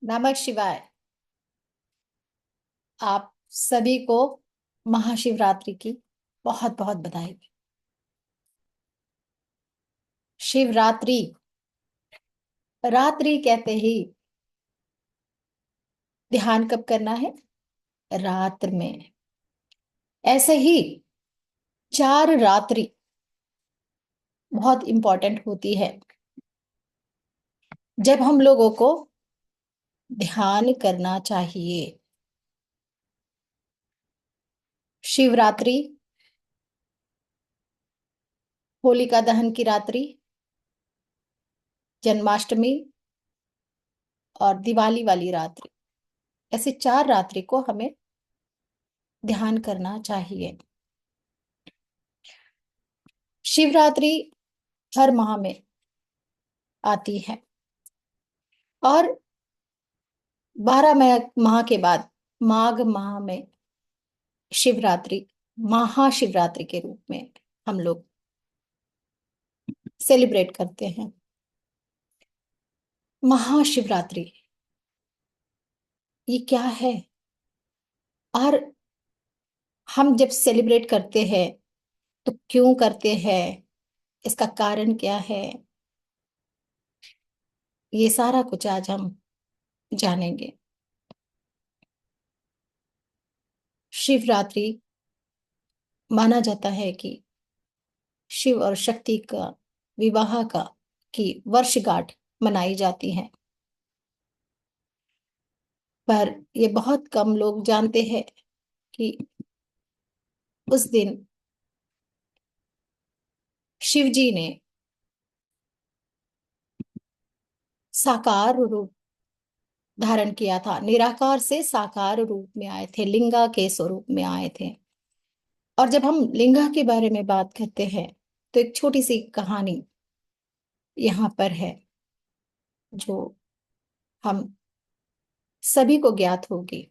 नमः शिवाय। आप सभी को महाशिवरात्रि की बहुत बहुत बधाई। शिवरात्रि, रात्रि कहते ही ध्यान कब करना है? रात में। ऐसे ही चार रात्रि बहुत इंपॉर्टेंट होती है जब हम लोगों को ध्यान करना चाहिए। शिवरात्रि, होलिका दहन की रात्रि, जन्माष्टमी और दिवाली वाली रात्रि, ऐसे चार रात्रि को हमें ध्यान करना चाहिए। शिवरात्रि हर माह में आती है और 12 माह के बाद माघ माह में शिवरात्रि, महाशिवरात्रि के रूप में हम लोग सेलिब्रेट करते हैं। महाशिवरात्रि ये क्या है? और हम जब सेलिब्रेट करते हैं तो क्यों करते हैं? इसका कारण क्या है? ये सारा कुछ आज हम जानेंगे। शिवरात्रि माना जाता है कि शिव और शक्ति का विवाह का की वर्षगांठ मनाई जाती है, पर ये बहुत कम लोग जानते हैं कि उस दिन शिव जी ने साकार रूप धारण किया था, निराकार से साकार रूप में आए थे, लिंगा के स्वरूप में आए थे। और जब हम लिंगा के बारे में बात करते हैं तो एक छोटी सी कहानी यहाँ पर है जो हम सभी को ज्ञात होगी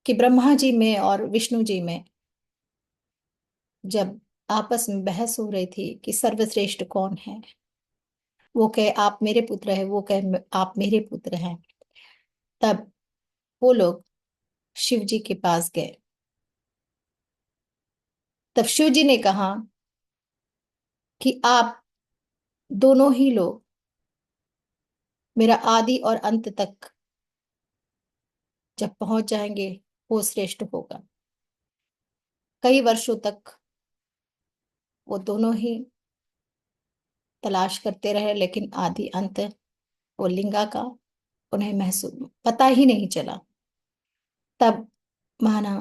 कि ब्रह्मा जी में और विष्णु जी में जब आपस में बहस हो रही थी कि सर्वश्रेष्ठ कौन है, वो कहे आप मेरे पुत्र है, वो कहे आप मेरे पुत्र हैं, तब वो लोग शिव जी के पास गए। तब शिव जी ने कहा कि आप दोनों ही लोग मेरा आदि और अंत तक जब पहुंच जाएंगे वो श्रेष्ठ होगा। कई वर्षों तक वो दोनों ही तलाश करते रहे, लेकिन आदि अंत वो लिंगा का उन्हें महसूस पता ही नहीं चला। तब माना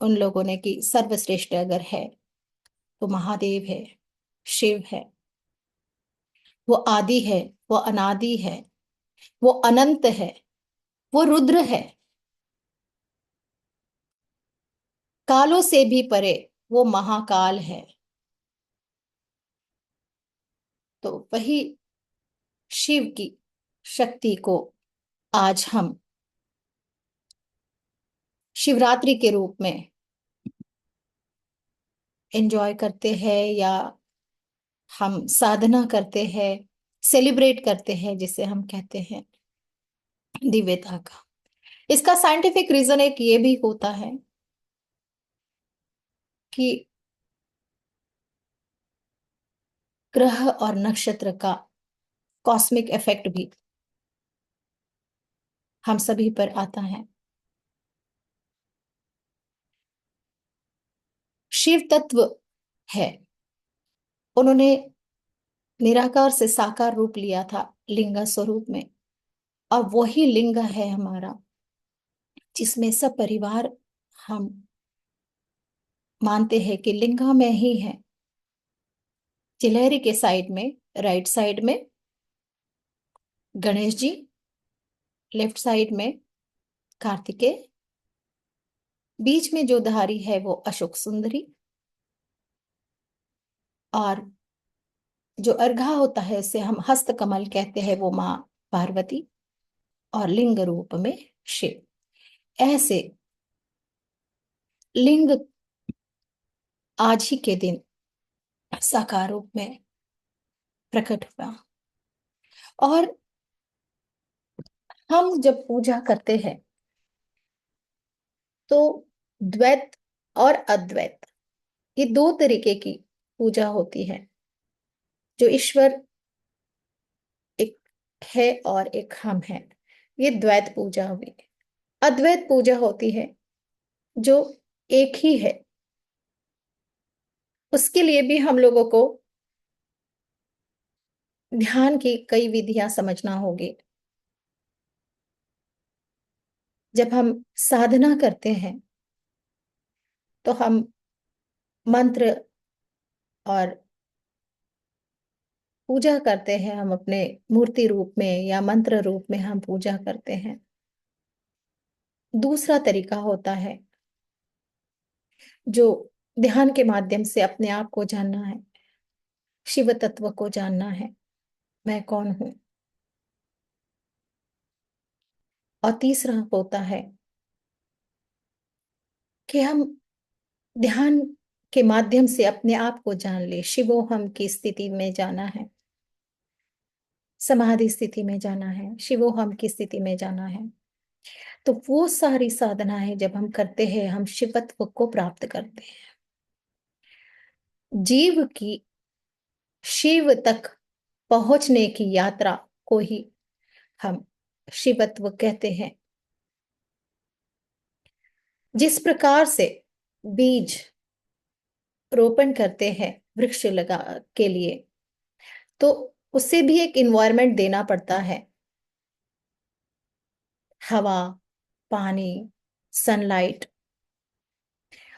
उन लोगों ने कि सर्वश्रेष्ठ अगर है तो महादेव है, शिव है। वो आदि है, वो अनादि है, वो अनंत है, वो रुद्र है, कालों से भी परे वो महाकाल है। तो वही शिव की शक्ति को आज हम शिवरात्रि के रूप में एंजॉय करते हैं, या हम साधना करते हैं, सेलिब्रेट करते हैं, जिसे हम कहते हैं दिव्यता का। इसका साइंटिफिक रीजन एक ये भी होता है कि ग्रह और नक्षत्र का कॉस्मिक इफेक्ट भी हम सभी पर आता है। शिव तत्व है, उन्होंने निराकार से साकार रूप लिया था लिंग स्वरूप में, और वही लिंग है हमारा जिसमें सब परिवार हम मानते हैं कि लिंगा में ही है। चिलहरी के साइड में, राइट साइड में गणेश जी, लेफ्ट साइड में कार्तिकेय, बीच में जो धारी है वो अशोक सुंदरी, और जो अर्घा होता है उसे हम हस्त कमल कहते हैं, वो माँ पार्वती, और लिंग रूप में शिव। ऐसे लिंग आज ही के दिन साकार रूप में प्रकट हुआ। और हम जब पूजा करते हैं तो द्वैत और अद्वैत, ये दो तरीके की पूजा होती है। जो ईश्वर एक है और एक हम है, ये द्वैत पूजा हुई। अद्वैत पूजा होती है जो एक ही है। उसके लिए भी हम लोगों को ध्यान की कई विधियां समझना होगी। जब हम साधना करते हैं तो हम मंत्र और पूजा करते हैं, हम अपने मूर्ति रूप में या मंत्र रूप में हम पूजा करते हैं। दूसरा तरीका होता है जो ध्यान के माध्यम से अपने आप को जानना है, शिव तत्व को जानना है, मैं कौन हूं। और तीसरा होता है कि हम ध्यान के माध्यम से अपने आप को जान ले, शिवोहम की स्थिति में जाना है, समाधि स्थिति में जाना है, शिवोहम की स्थिति में जाना है। तो वो सारी साधनाएं जब हम करते हैं, हम शिवत्व को प्राप्त करते हैं। जीव की शिव तक पहुंचने की यात्रा को ही हम शिवत्व कहते हैं। जिस प्रकार से बीज रोपण करते हैं वृक्ष लगा के लिए, तो उससे भी एक इन्वायरमेंट देना पड़ता है, हवा, पानी, सनलाइट,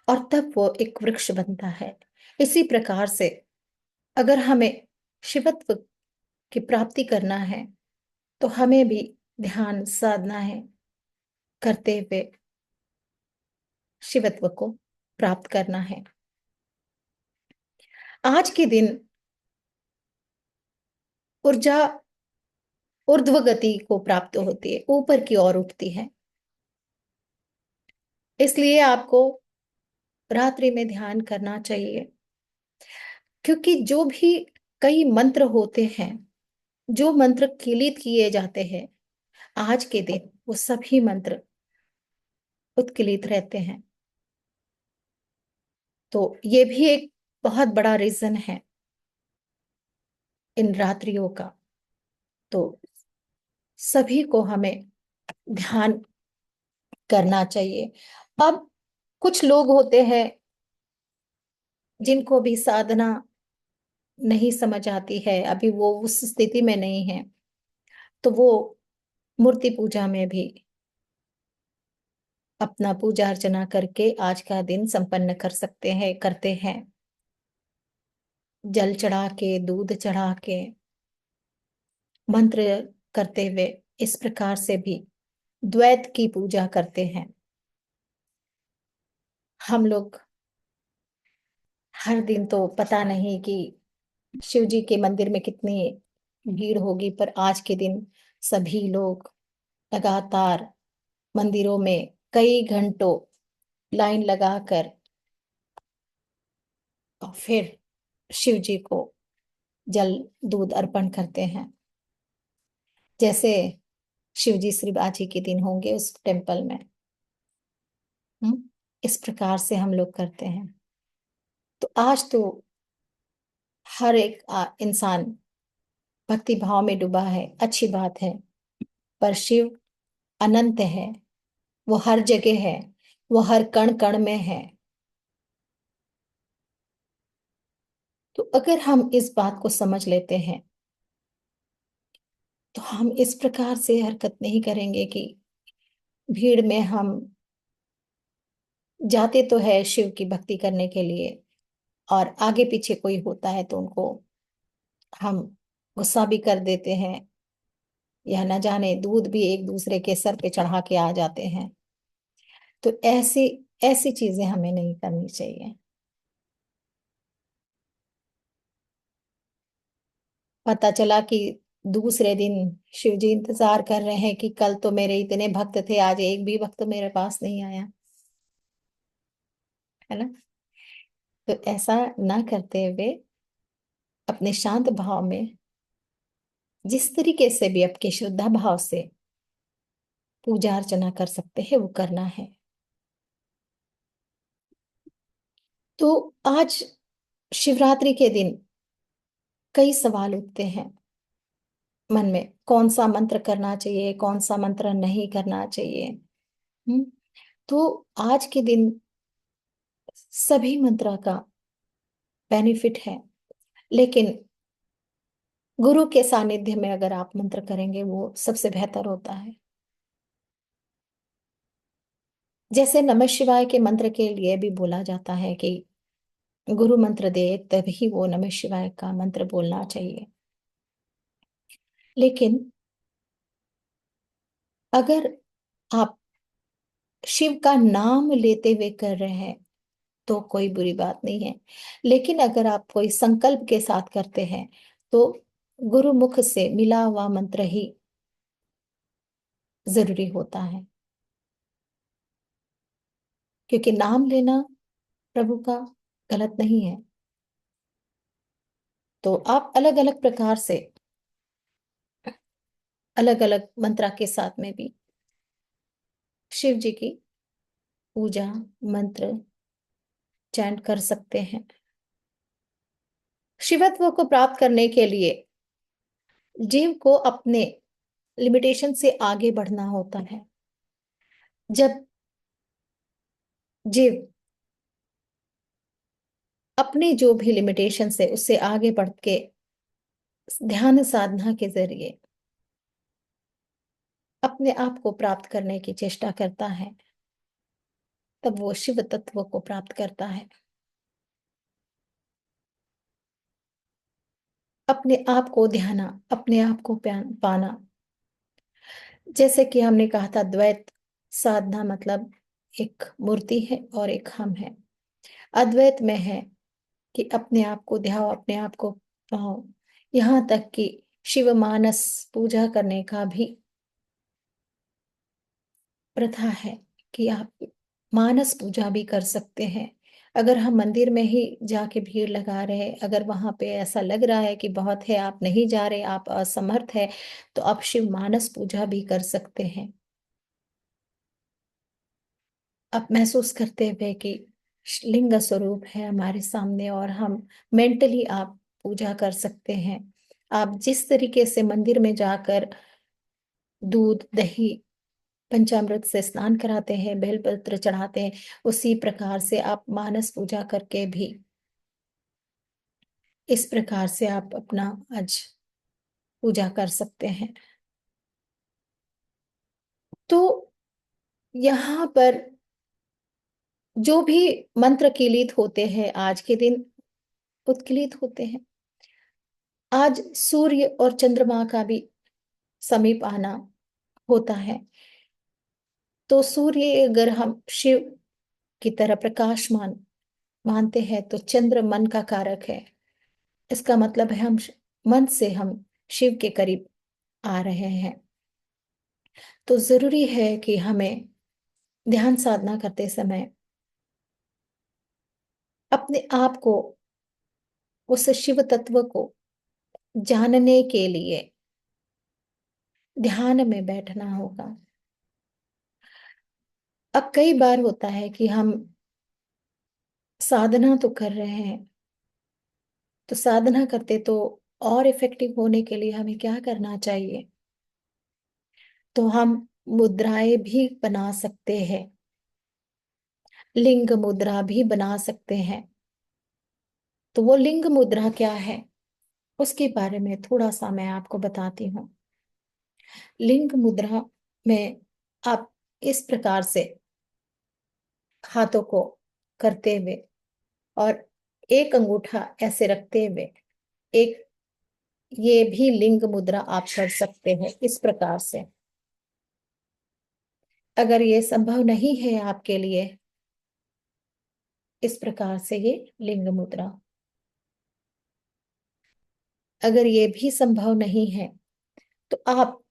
और तब वो एक वृक्ष बनता है। इसी प्रकार से अगर हमें शिवत्व की प्राप्ति करना है तो हमें भी ध्यान साधना है, करते हुए शिवत्व को प्राप्त करना है। आज के दिन ऊर्जा ऊर्ध्व गति को प्राप्त होती है, ऊपर की ओर उठती है। इसलिए आपको रात्रि में ध्यान करना चाहिए, क्योंकि जो भी कई मंत्र होते हैं, जो मंत्र कीलित किए जाते हैं आज के दिन, वो सभी मंत्र उत्कीलित रहते हैं। तो ये भी एक बहुत बड़ा रीजन है इन रात्रियों का। तो सभी को हमें ध्यान करना चाहिए। अब कुछ लोग होते हैं जिनको भी साधना नहीं समझ आती है, अभी वो उस स्थिति में नहीं है, तो वो मूर्ति पूजा में भी अपना पूजा अर्चना करके आज का दिन संपन्न कर सकते हैं, करते हैं। जल चढ़ा के, दूध चढ़ा के, मंत्र करते हुए, इस प्रकार से भी द्वैत की पूजा करते हैं। हम लोग हर दिन तो पता नहीं कि शिव जी के मंदिर में कितनी भीड़ होगी, पर आज के दिन सभी लोग लगातार मंदिरों में कई घंटों लाइन लगाकर और फिर शिव जी को जल दूध अर्पण करते हैं। जैसे शिव जी श्री बाजी के दिन होंगे उस टेम्पल में। हम्म, इस प्रकार से हम लोग करते हैं। तो आज तो हर एक इंसान भक्ति भाव में डूबा है, अच्छी बात है, पर शिव अनंत है, वो हर जगह है, वो हर कण कण में है। तो अगर हम इस बात को समझ लेते हैं तो हम इस प्रकार से हरकत नहीं करेंगे कि भीड़ में हम जाते तो है शिव की भक्ति करने के लिए, और आगे पीछे कोई होता है तो उनको हम गुस्सा भी कर देते हैं, या न जाने दूध भी एक दूसरे के सर पे चढ़ा के आ जाते हैं। तो ऐसी ऐसी चीजें हमें नहीं करनी चाहिए। पता चला कि दूसरे दिन शिव जी इंतजार कर रहे हैं कि कल तो मेरे इतने भक्त थे, आज एक भी भक्त मेरे पास नहीं आया, है ना। तो ऐसा ना करते हुए अपने शांत भाव में, जिस तरीके से भी आपके श्रद्धा भाव से पूजा अर्चना कर सकते हैं वो करना है। तो आज शिवरात्रि के दिन कई सवाल उठते हैं मन में, कौन सा मंत्र करना चाहिए, कौन सा मंत्र नहीं करना चाहिए। हम्म। तो आज के दिन सभी मंत्रा का बेनिफिट है, लेकिन गुरु के सानिध्य में अगर आप मंत्र करेंगे वो सबसे बेहतर होता है। जैसे नमः शिवाय के मंत्र के लिए भी बोला जाता है कि गुरु मंत्र दे तभी वो नमः शिवाय का मंत्र बोलना चाहिए। लेकिन अगर आप शिव का नाम लेते हुए कर रहे हैं तो कोई बुरी बात नहीं है, लेकिन अगर आप कोई संकल्प के साथ करते हैं तो गुरुमुख से मिला हुआ मंत्र ही जरूरी होता है, क्योंकि नाम लेना प्रभु का गलत नहीं है। तो आप अलग अलग प्रकार से अलग अलग मंत्रा के साथ में भी शिव जी की पूजा मंत्र चैंट कर सकते हैं। शिवत्व को प्राप्त करने के लिए जीव को अपने लिमिटेशन से आगे बढ़ना होता है। जब जीव अपनी जो भी लिमिटेशन है उससे आगे बढ़ के ध्यान साधना के जरिए अपने आप को प्राप्त करने की चेष्टा करता है, तब वो शिव तत्व को प्राप्त करता है। अपने आप को ध्याना, अपने आप को पाना। जैसे कि हमने कहा था, द्वैत साधना मतलब एक मूर्ति है और एक हम है। अद्वैत में है कि अपने आप को ध्याओ, अपने आप को पाओ। यहाँ तक कि शिव मानस पूजा करने का भी प्रथा है कि आप मानस पूजा भी कर सकते हैं। अगर हम मंदिर में ही जाके भीड़ लगा रहे हैं, अगर वहां पे ऐसा लग रहा है कि बहुत है, आप नहीं जा रहे, आप असमर्थ है, तो आप शिव मानस पूजा भी कर सकते हैं। आप महसूस करते हुए कि लिंग स्वरूप है हमारे सामने और हम मेंटली आप पूजा कर सकते हैं। आप जिस तरीके से मंदिर में जाकर दूध दही पंचामृत से स्नान कराते हैं, बेलपत्र चढ़ाते हैं, उसी प्रकार से आप मानस पूजा करके भी इस प्रकार से आप अपना आज पूजा कर सकते हैं। तो यहाँ पर जो भी मंत्र कीलित होते हैं आज के दिन उत्कीलित होते हैं। आज सूर्य और चंद्रमा का भी समीप आना होता है। तो सूर्य अगर हम शिव की तरह प्रकाशमान मानते हैं तो चंद्र मन का कारक है। इसका मतलब है हम मन से हम शिव के करीब आ रहे हैं। तो जरूरी है कि हमें ध्यान साधना करते समय अपने आप को उस शिव तत्व को जानने के लिए ध्यान में बैठना होगा। अब कई बार होता है कि हम साधना तो कर रहे हैं, तो साधना करते तो और इफेक्टिव होने के लिए हमें क्या करना चाहिए? तो हम मुद्राएं भी बना सकते हैं, लिंग मुद्रा भी बना सकते हैं। तो वो लिंग मुद्रा क्या है उसके बारे में थोड़ा सा मैं आपको बताती हूँ। लिंग मुद्रा में आप इस प्रकार से हाथों को करते हुए और एक अंगूठा ऐसे रखते हुए एक, ये भी लिंग मुद्रा आप कर सकते हैं इस प्रकार से। अगर ये संभव नहीं है आपके लिए, इस प्रकार से ये लिंग मुद्रा, अगर ये भी संभव नहीं है तो आप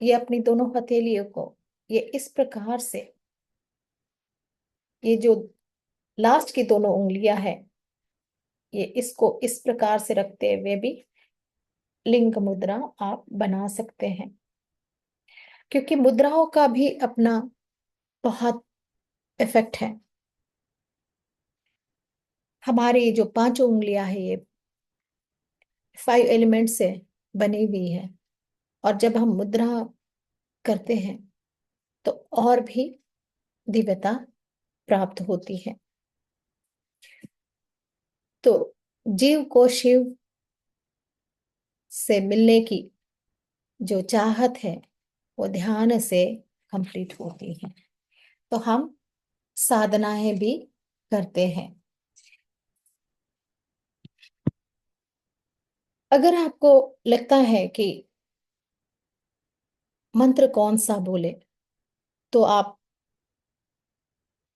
ये अपनी दोनों हथेलियों को ये इस प्रकार से, ये जो लास्ट की दोनों उंगलियां हैं, ये इसको इस प्रकार से रखते हुए भी लिंग मुद्रा आप बना सकते हैं। क्योंकि मुद्राओं का भी अपना बहुत इफेक्ट है। हमारी जो पांचों उंगलियां है ये 5 एलिमेंट से बनी हुई है, और जब हम मुद्रा करते हैं तो और भी दिव्यता प्राप्त होती है। तो जीव को शिव से मिलने की जो चाहत है वो ध्यान से कंप्लीट होती है। तो हम साधनाएं भी करते हैं। अगर आपको लगता है कि मंत्र कौन सा बोले, तो आप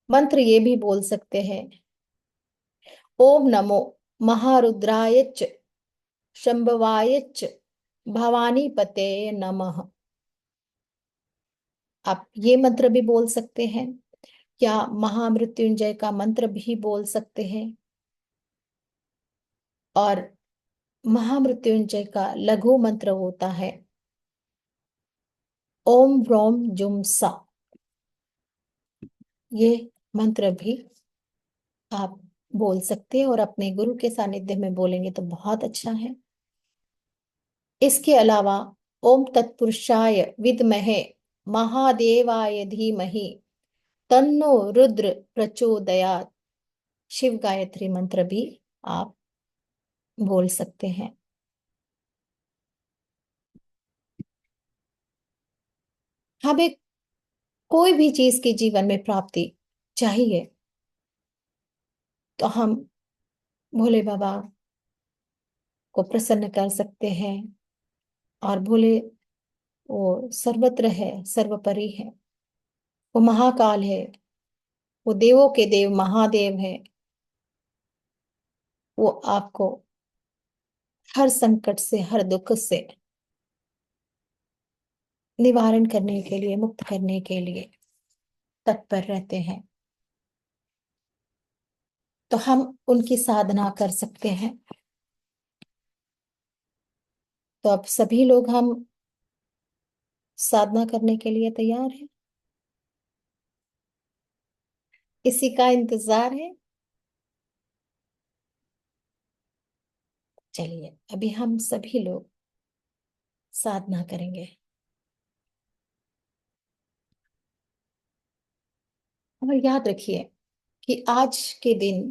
मंत्र ये भी बोल सकते हैं, ओम नमो महारुद्राय च शंभवाय च भवानी पते नमः। आप ये मंत्र भी बोल सकते हैं, या महामृत्युंजय का मंत्र भी बोल सकते हैं। और महामृत्युंजय का लघु मंत्र होता है ओम व्रोम जुम सा। ये मंत्र भी आप बोल सकते हैं, और अपने गुरु के सानिध्य में बोलेंगे तो बहुत अच्छा है। इसके अलावा ओम तत्पुरुषाय विद्महे महादेवाय धीमहि तन्नो रुद्र प्रचोदयात्, शिव गायत्री मंत्र भी आप बोल सकते हैं। हमें कोई भी चीज की जीवन में प्राप्ति चाहिए तो हम भोले बाबा को प्रसन्न कर सकते हैं। और भोले वो सर्वत्र है, सर्वपरि है, वो महाकाल है, वो देवों के देव महादेव है। वो आपको हर संकट से, हर दुख से निवारण करने के लिए, मुक्त करने के लिए तत्पर रहते हैं। तो हम उनकी साधना कर सकते हैं। तो अब सभी लोग हम साधना करने के लिए तैयार हैं। इसी का इंतजार है। चलिए अभी हम सभी लोग साधना करेंगे। और याद रखिए कि आज के दिन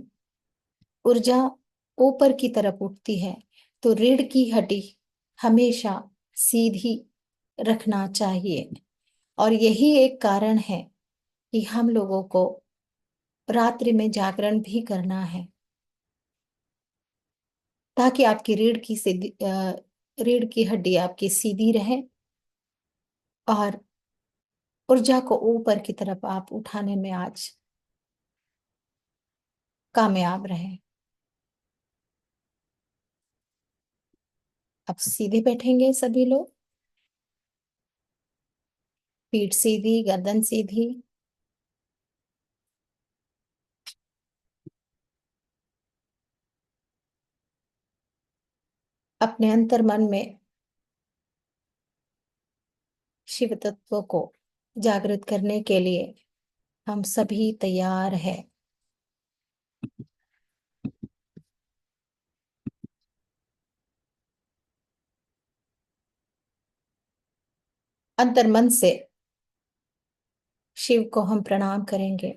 ऊर्जा ऊपर की तरफ उठती है, तो रीढ़ की हड्डी हमेशा सीधी रखना चाहिए। और यही एक कारण है कि हम लोगों को रात्रि में जागरण भी करना है, ताकि आपकी रीढ़ की हड्डी आपकी सीधी रहे, और ऊर्जा को ऊपर की तरफ आप उठाने में आज कामयाब रहे। अब सीधे बैठेंगे सभी लोग, पीठ सीधी, गर्दन सीधी। अपने अंतर मन में शिव तत्व को जागृत करने के लिए हम सभी तैयार हैं। अंतर मन से शिव को हम प्रणाम करेंगे,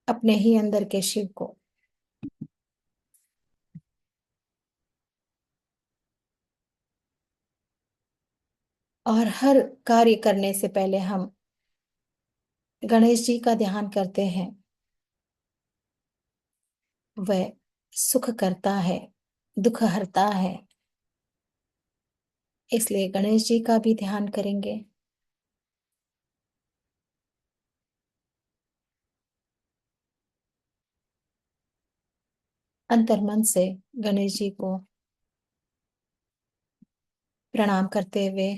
अपने ही अंदर के शिव को। और हर कार्य करने से पहले हम गणेश जी का ध्यान करते हैं। वह सुख करता है, दुख हरता है, इसलिए गणेश जी का भी ध्यान करेंगे। अंतर मन से गणेश जी को प्रणाम करते हुए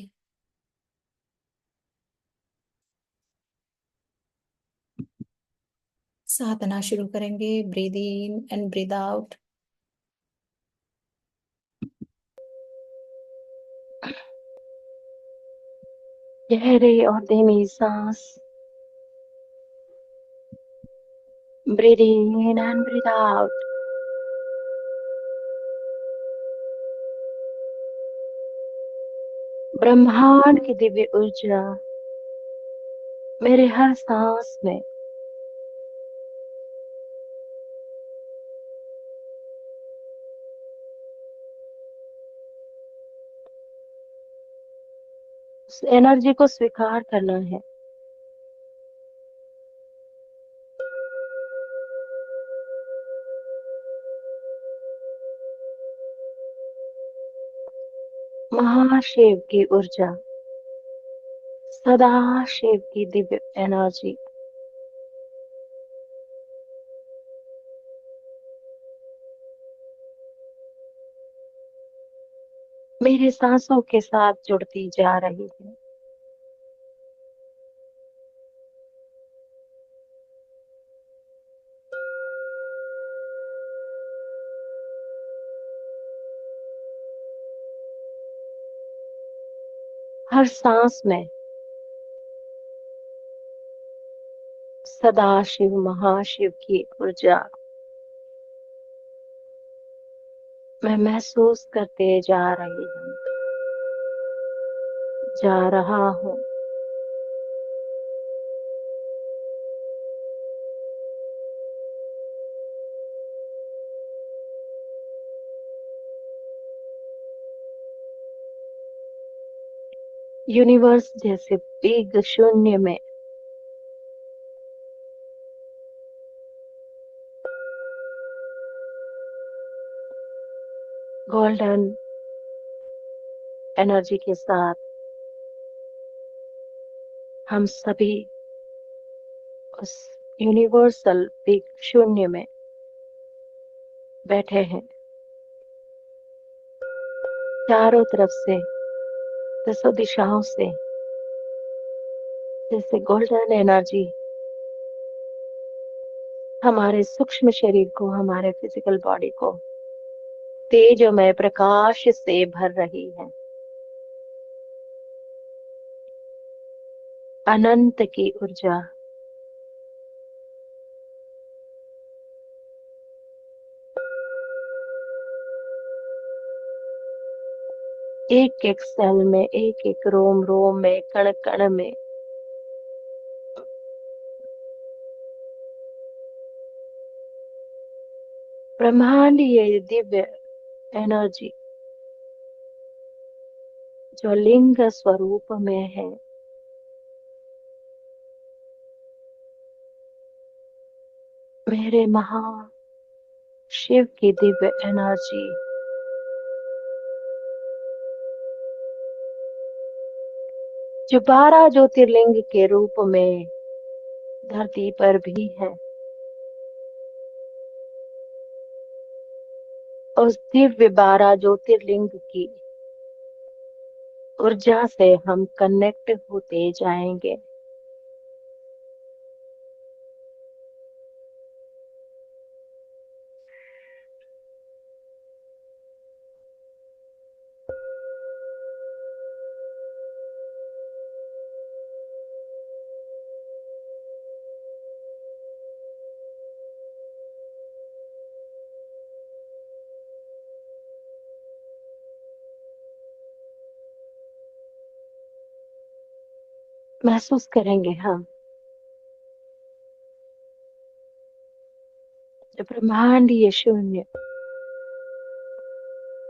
साधना शुरू करेंगे। Breathe in and breathe out. गहरी और धीमी सांस, breathe in and breathe out. ब्रह्मांड की दिव्य ऊर्जा मेरे हर सांस में, उस एनर्जी को स्वीकार करना है। महाशिव की ऊर्जा, सदा शिव की दिव्य एनर्जी मेरे सांसों के साथ जुड़ती जा रही है। हर सांस में सदाशिव महाशिव की ऊर्जा मैं महसूस करते जा रही हूँ, जा रहा हूँ। यूनिवर्स जैसे बिग शून्य में गोल्डन एनर्जी के साथ हम सभी उस यूनिवर्सल बिग शून्य में बैठे हैं। चारों तरफ से, दसों दिशाओं से जैसे गोल्डन एनर्जी हमारे सूक्ष्म शरीर को, हमारे फिजिकल बॉडी को तेजोमय प्रकाश से भर रही है। अनंत की ऊर्जा एक एक सेल में, एक एक रोम रोम में, कण कण में ब्रह्मांडीय दिव्य एनर्जी जो लिंग स्वरूप में है, मेरे महाशिव की दिव्य एनर्जी जो 12 ज्योतिर्लिंग के रूप में धरती पर भी है, उस दिव्य 12 ज्योतिर्लिंग की ऊर्जा से हम कनेक्ट होते जाएंगे। महसूस करेंगे हम जो ब्रह्मांडीय शून्य,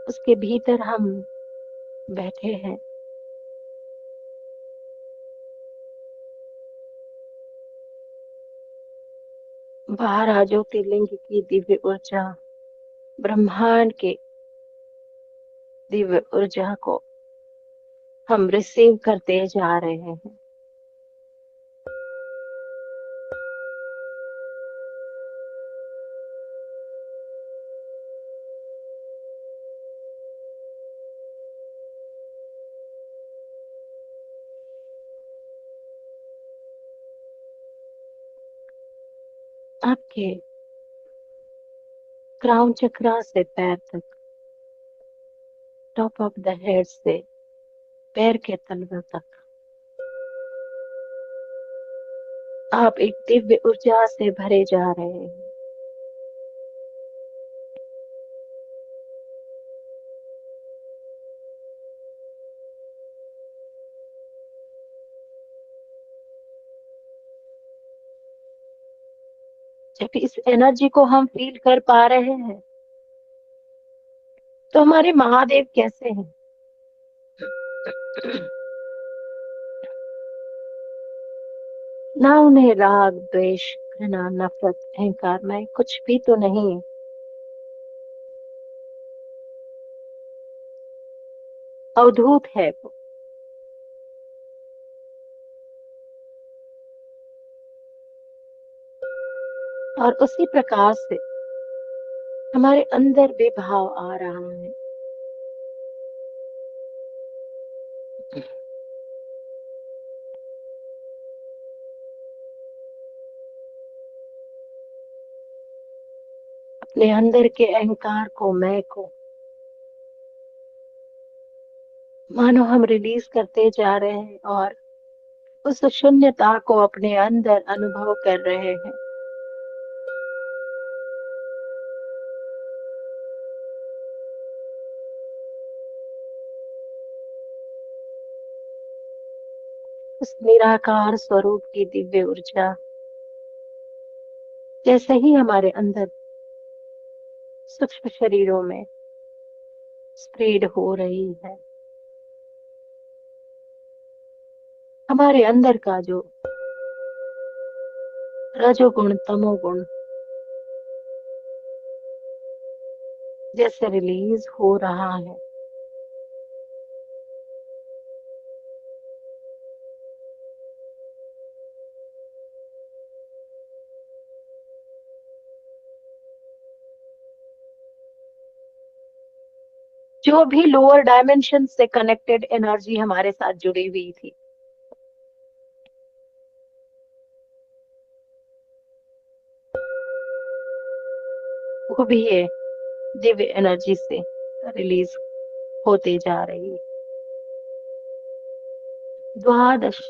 उसके भीतर हम बैठे हैं। 12 ज्योतिर्लिंग की दिव्य ऊर्जा, ब्रह्मांड के दिव्य ऊर्जा को हम रिसीव करते जा रहे हैं। आपके क्राउन चक्रा से पैर तक, टॉप ऑफ द हेड से पैर के तलवे तक आप एक दिव्य ऊर्जा से भरे जा रहे हैं। जब इस एनर्जी को हम फील कर पा रहे हैं, तो हमारे महादेव कैसे हैं? ना उन्हें राग, द्वेष, घृणा, नफरत, अहंकार में कुछ भी तो नहीं है। अवधूत है वो। और उसी प्रकार से हमारे अंदर भी भाव आ रहा है। अपने अंदर के अहंकार को, मैं को, मानो हम रिलीज करते जा रहे हैं और उस शून्यता को अपने अंदर अनुभव कर रहे हैं। उस निराकार स्वरूप की दिव्य ऊर्जा जैसे ही हमारे अंदर सूक्ष्म शरीरों में स्प्रेड हो रही है, हमारे अंदर का जो रजोगुण, तमोगुण जैसे रिलीज हो रहा है, जो भी लोअर डायमेंशन से कनेक्टेड एनर्जी हमारे साथ जुड़ी हुई थी, वो भी ये दिव्य एनर्जी से रिलीज होते जा रही है। द्वादश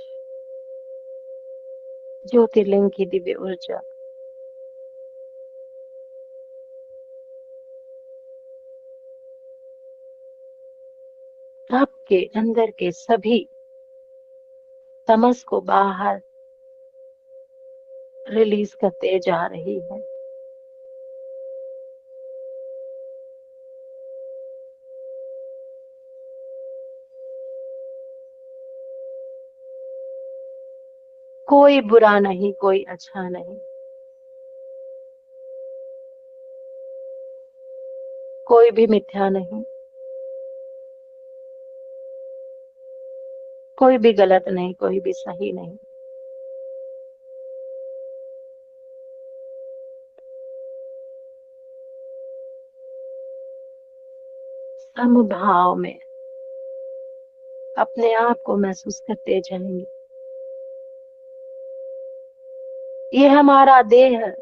ज्योतिर्लिंग की दिव्य ऊर्जा आपके अंदर के सभी तमस को बाहर रिलीज करते जा रही है। कोई बुरा नहीं, कोई अच्छा नहीं, कोई भी मिथ्या नहीं, कोई भी गलत नहीं, कोई भी सही नहीं। समभाव में अपने आप को महसूस करते जाएंगे। ये हमारा देह,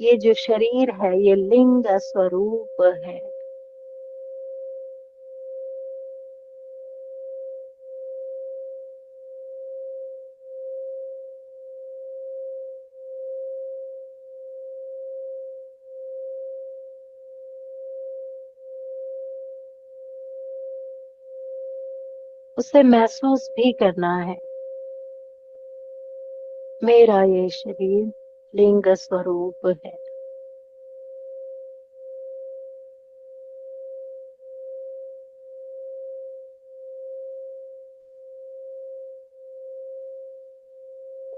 ये जो शरीर है, ये लिंग स्वरूप है। उसे महसूस भी करना है। मेरा ये शरीर लिंग स्वरूप है।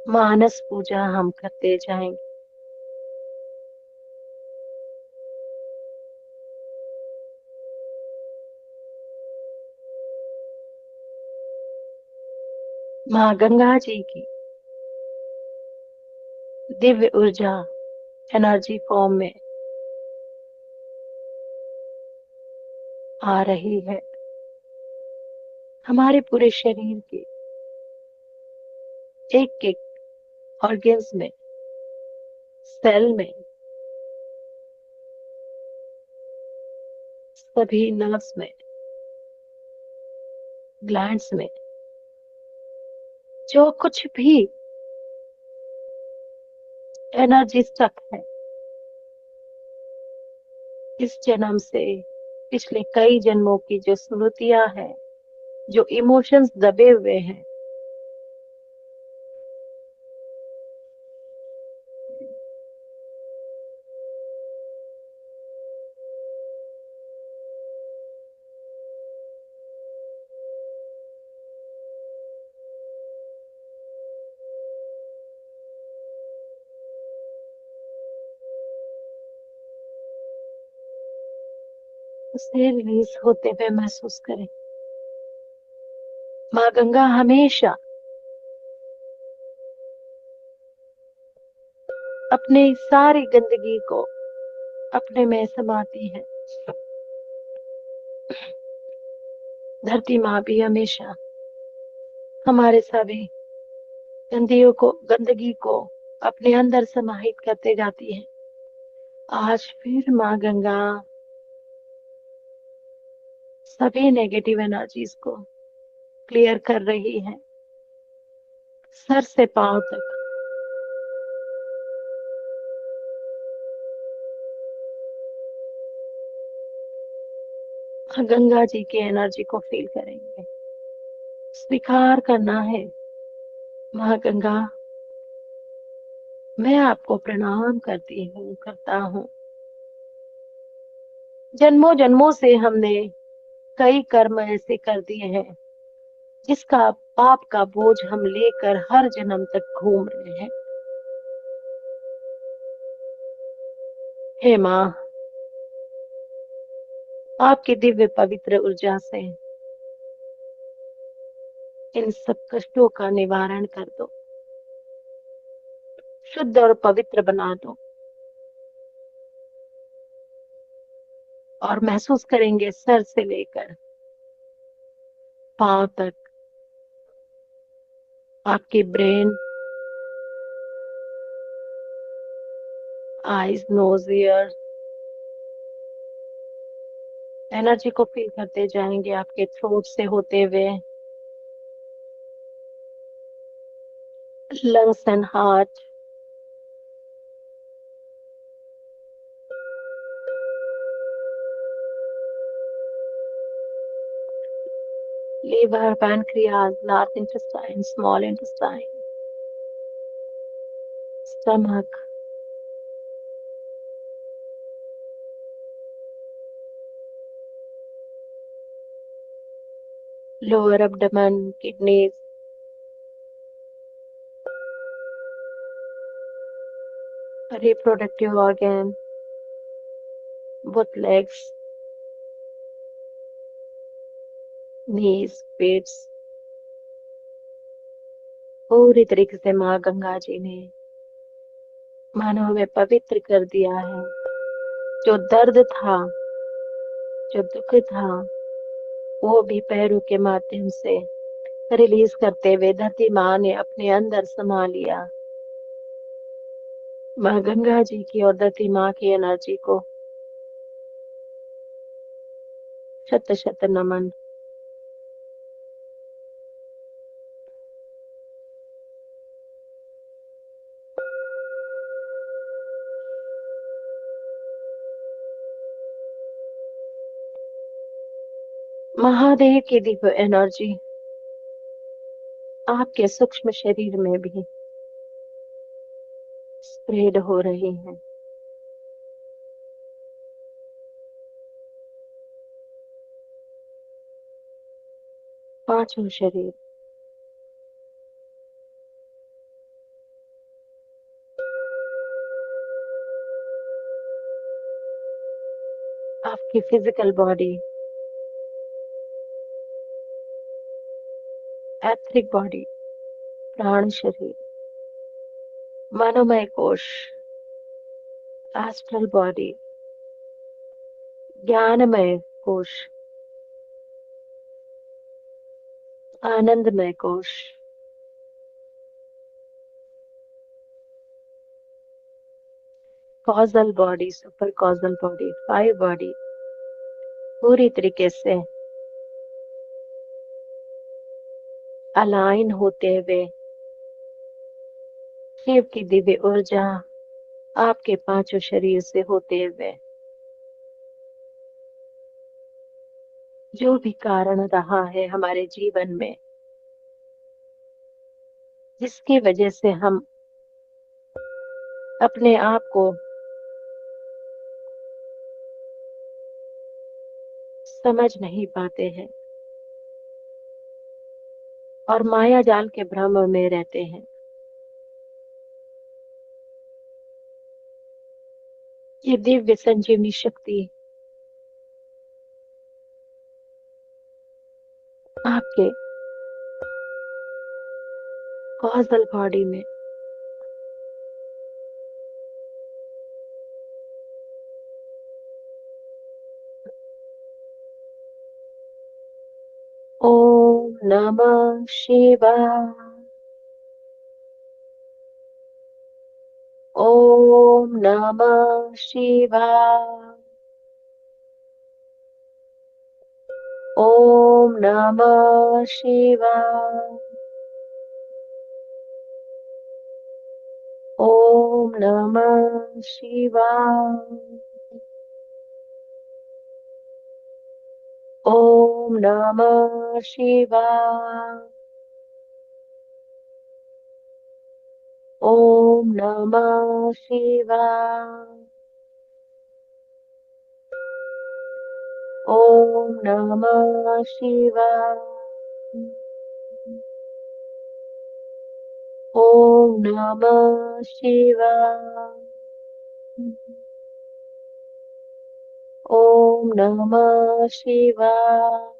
मानस पूजा हम करते जाएंगे। माँ गंगा जी की दिव्य ऊर्जा एनर्जी फॉर्म में आ रही है। हमारे पूरे शरीर के एक एक ऑर्गन्स में, सेल में, सभी नर्व्स में, ग्लैंड्स में, जो कुछ भी एनर्जी स्टक है इस जन्म से, पिछले कई जन्मों की जो स्मृतियां हैं, जो इमोशंस दबे हुए हैं, उसे रिलीज होते हुए महसूस करें। माँ गंगा हमेशा अपने सारी गंदगी को अपने में समाती है। धरती माँ भी हमेशा हमारे सभी गंदगी को अपने अंदर समाहित करते जाती है। आज फिर माँ गंगा सभी नेगेटिव एनर्जीज को क्लियर कर रही है, सर से पांव तक। माँ गंगा जी की एनर्जी को फील करेंगे। स्वीकार करना है, माँ गंगा मैं आपको प्रणाम करता हूँ। जन्मों जन्मों से हमने कई कर्म ऐसे कर दिए हैं जिसका पाप का बोझ हम लेकर हर जन्म तक घूम रहे हैं। हे माँ, आपकी दिव्य पवित्र ऊर्जा से इन सब कष्टों का निवारण कर दो, शुद्ध और पवित्र बना दो। और महसूस करेंगे सर से लेकर पांव तक आपकी brain, eyes, nose, ear energy को फील करते जाएंगे, आपके थ्रोट से होते हुए lungs and heart, liver, pancreas, large intestine, small intestine, stomach, lower abdomen, kidneys, reproductive organ, both legs, knees, feet। पूरी तरीके से माँ गंगा जी ने मानव में पवित्र कर दिया है। जो दर्द था, जो दुख था, वो भी पैरों के माध्यम से रिलीज करते हुए धरती माँ ने अपने अंदर समा लिया। माँ गंगा जी की और धरती माँ की एनर्जी को शत शत नमन। महादेव की दिव्य एनर्जी आपके सूक्ष्म शरीर में भी स्प्रेड हो रही है। पांचों शरीर, आपकी फिजिकल बॉडी, एथरिक बॉडी, प्राण शरीर, मनोमय कोश, एस्ट्रल बॉडी, ज्ञानमय कोश, आनंदमय कोश, causal body, super causal body, five body पूरी तरीके से अलाइन होते हुए शिव की दिव्य ऊर्जा आपके पांचों शरीर से होते हुए जो भी कारण रहा है हमारे जीवन में, जिसकी वजह से हम अपने आप को समझ नहीं पाते हैं और माया जाल के भ्रम में रहते हैं, ये दिव्य संजीवनी शक्ति आपके कॉजल बॉडी में ओम नमः शिवाय, ओम नमः शिवाय, ओम नमः शिवाय, ओम नमः शिवाय, ओम नमः शिवाय, ओम नमः शिवाय, ओम नमः शिवाय, ओम नमः शिवाय, ओम नमः शिवाय,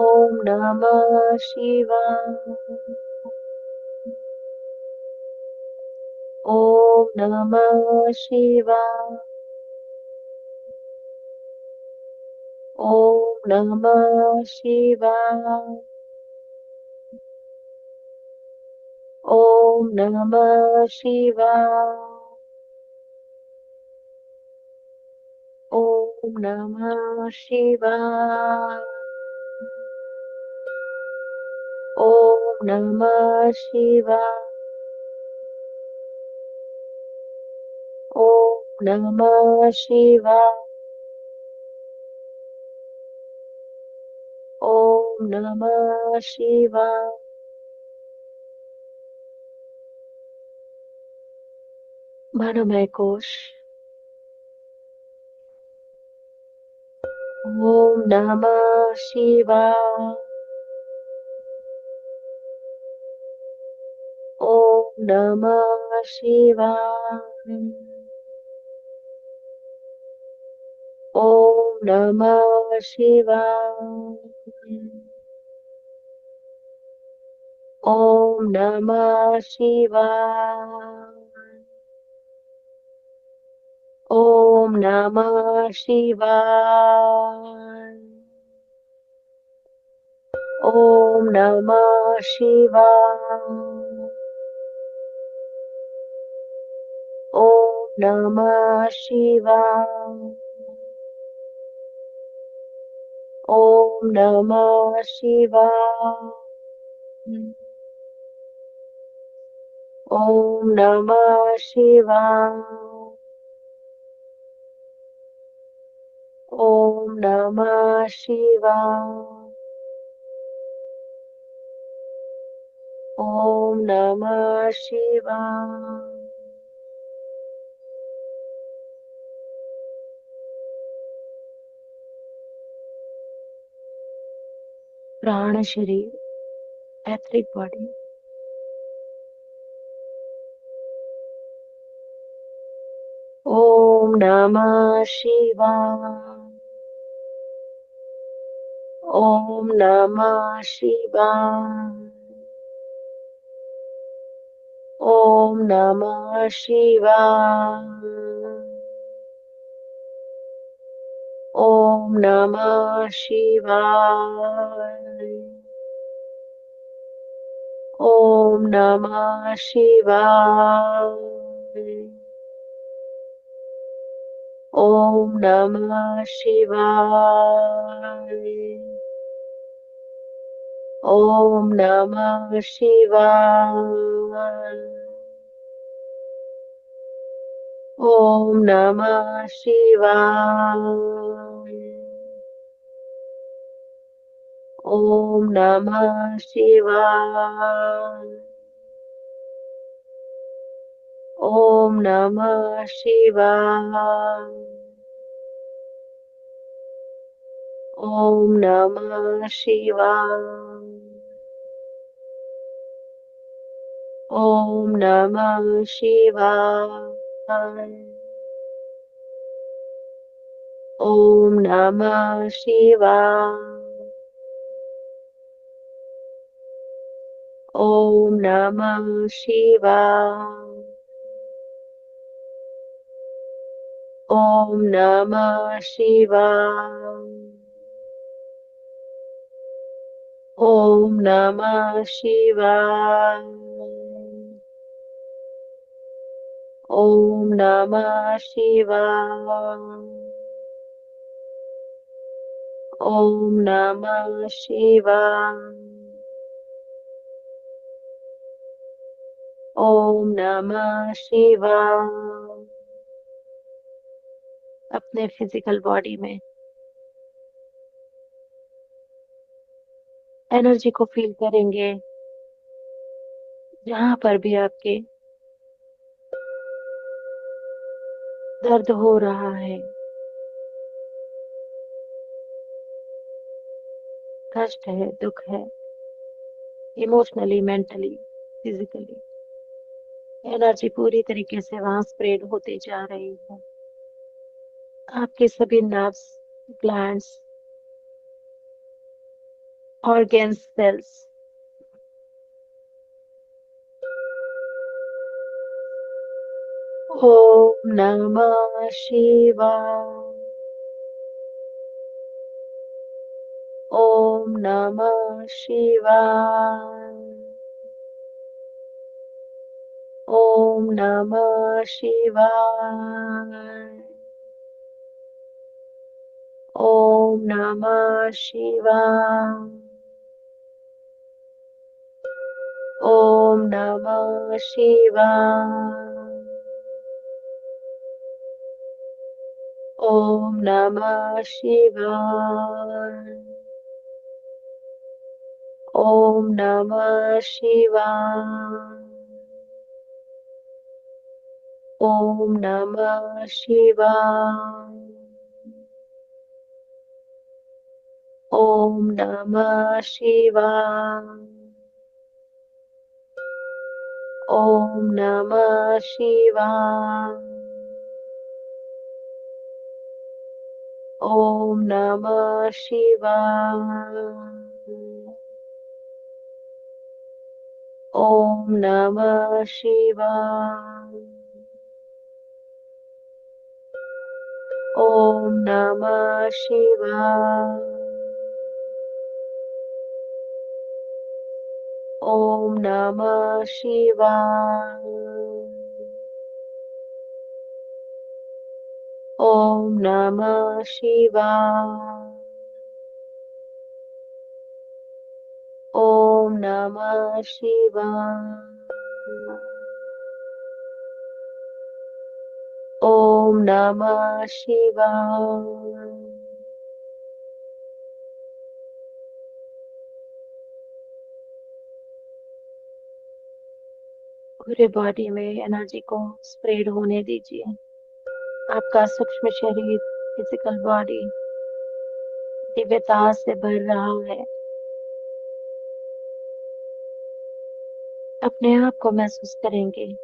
ओम नमः शिवाय, ओम नमः शिवाय, ओम नमः शिवाय, ओम नमः शिवाय, ओम नमः शिवाय, ओम नमः शिवाय, ओम नमः शिवाय, ओम नमः शिवाय, मनोमय कोश। ओम नमः शिवाय, ओम नमः शिवाय, ओम नमः शिवाय, ओम नमः शिवाय, ओम नमः शिवाय, ओम नमः शिवाय, ओम नमः शिवाय, ओम नमः शिवाय, ओम नमः शिवाय, ओम नमः शिवाय, ओम नमः शिवाय, प्राण शरीर, एथरिक बॉडी। ओम नमः शिवाय, ओम नमः शिवाय, ओम नमः शिवाय, ओम नमः शिवाय, ओम नमः शिवाय, ओम नमः शिवाय, ओम नमः शिवाय। ओम नमः शिवाय। ओम नमः शिवाय। ओम नमः शिवाय। ओम नमः शिवाय। ओम नमः शिवाय। ओम नमः शिवाय। ओम नमः शिवाय। ओम नमः शिवाय। ओम नमः शिवाय। ओम नमः शिवाय। ओम नमः शिवाय। ओम नमः शिवाय। अपने फिजिकल बॉडी में एनर्जी को फील करेंगे। जहां पर भी आपके दर्द हो रहा है, कष्ट है, दुख है, इमोशनली, मेंटली, फिजिकली, एनर्जी पूरी तरीके से वहां स्प्रेड होते जा रही है। आपके सभी नर्व्स, ग्लैंड्स, ऑर्गन्स, सेल्स ओम नमः शिवाय। ओम नमः शिवाय। ओम नमः शिवाय। ओम नमः शिवाय। ओम नमः शिवाय। ओम नमः शिवाय। ओम नमः शिवाय। ओम नमः शिवाय। ओम नमः शिवाय। ओम नमः शिवाय। ओम नमः शिवाय। ओम नमः शिवाय। ओम नमः शिवाय। ओम नमः शिवाय। ओम नमः शिवाय। ओम नमः शिवाय। ओम नमः शिवाय। पूरे बॉडी में एनर्जी को स्प्रेड होने दीजिए। आपका सूक्ष्म शरीर, फिजिकल बॉडी दिव्यता से भर रहा है। अपने आप को महसूस करेंगे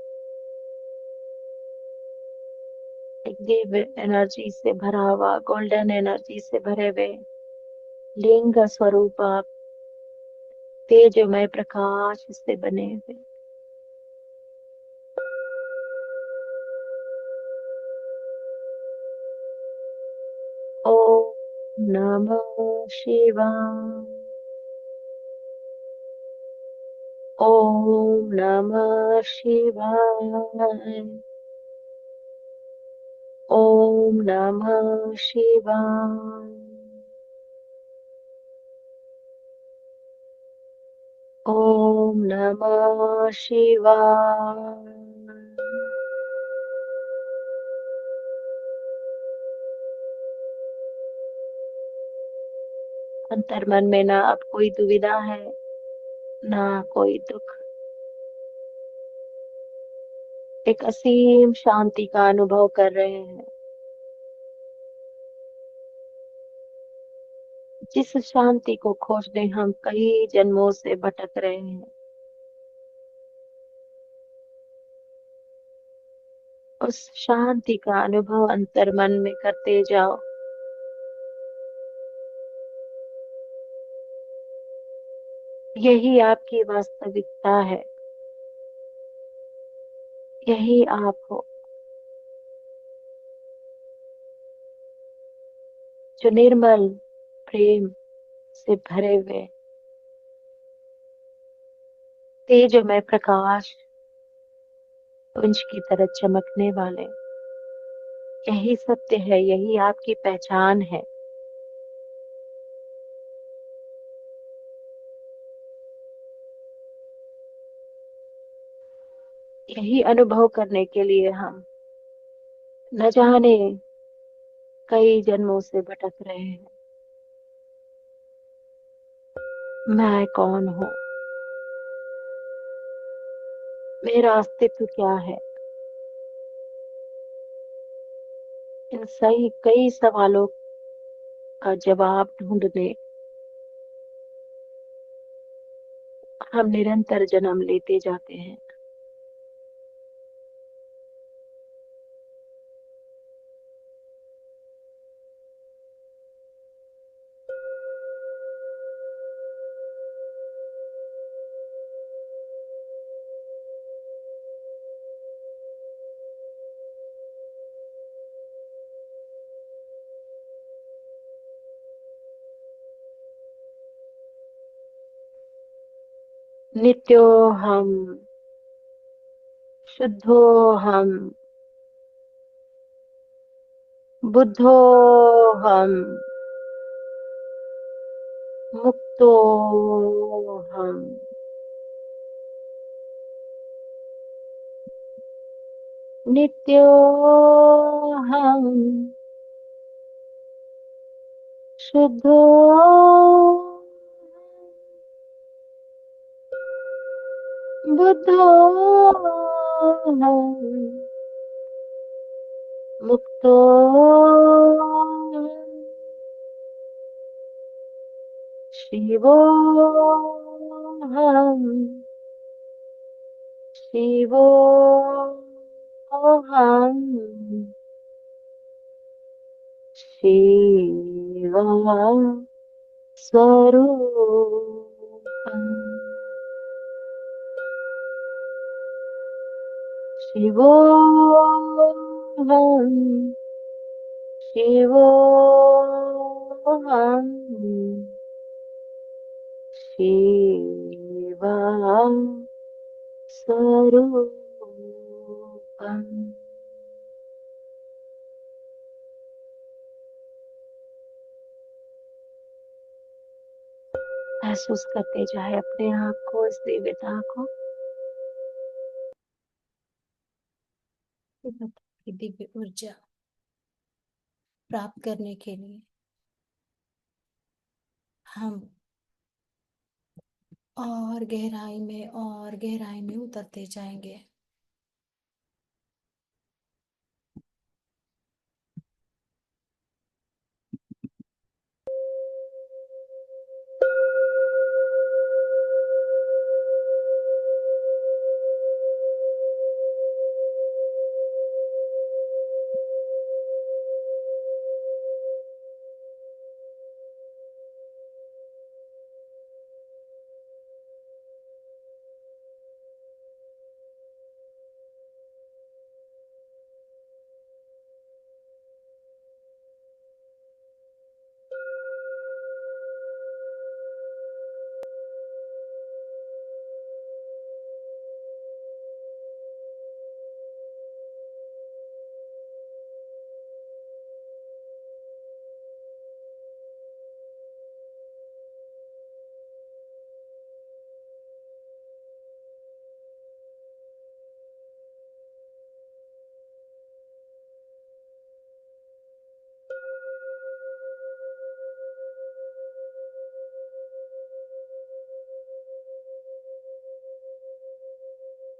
एक दिव्य एनर्जी से भरा हुआ, गोल्डन एनर्जी से भरे हुए लिंग स्वरूप आप, तेजमय प्रकाश से बने हुए। ओम नमः शिवाय। ओम नमः शिवाय। ओम नमः शिवाय। ओम नमः शिवाय। अंतर्मन में ना अब कोई दुविधा है, ना कोई दुख। एक असीम शांति का अनुभव कर रहे हैं, जिस शांति को खोजने हम कई जन्मों से भटक रहे हैं। उस शांति का अनुभव अंतर्मन में करते जाओ। यही आपकी वास्तविकता है, यही आप हो, जो निर्मल प्रेम से भरे हुए तेजोमय प्रकाश पुंज की तरह चमकने वाले। यही सत्य है, यही आपकी पहचान है। यही अनुभव करने के लिए हम न जाने कई जन्मों से भटक रहे हैं। मैं कौन हूँ, मेरा अस्तित्व क्या है, इन सही कई सवालों का जवाब ढूंढने हम निरंतर जन्म लेते जाते हैं। नित्यो हम, शुद्धो हम, बुद्धो हम, मुक्तो हम। नित्यो हम, शुद्धो बुद्धो हम, मुक्तो हम। शिवो हम, शिवो हम, शिवा स्वरूपम्। शिवोऽहं, शिवोऽहं, शिवा स्वरूपम्। महसूस करते जाए अपने आप को, इस दिव्यता को। की दिव्य ऊर्जा प्राप्त करने के लिए हम और गहराई में उतरते जाएंगे।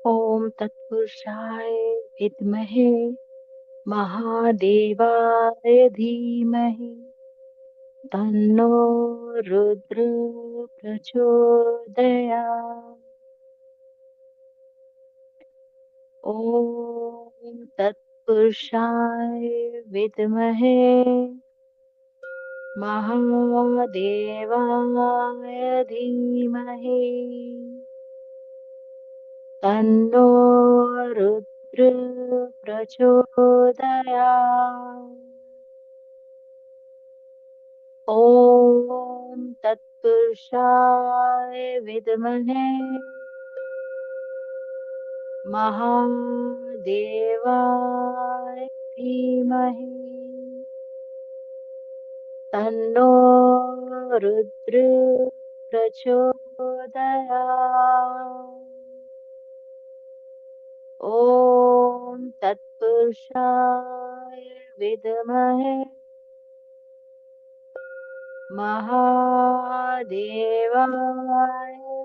ओम तत्पुरुषाय विद्महे महादेवाय धीमहि तन्नो रुद्र प्रचोदयात्। ओम तत्पुरुषाय विद्महे महादेवाय धीमहि तन्नो रुद्र प्रचोदयात्। ओम तत्पुरुषाय विद्महे महादेवाय धीमहि तन्नो रुद्र प्रचोदयात्। ओम तत्पुरुषाय विद्महे महादेवाय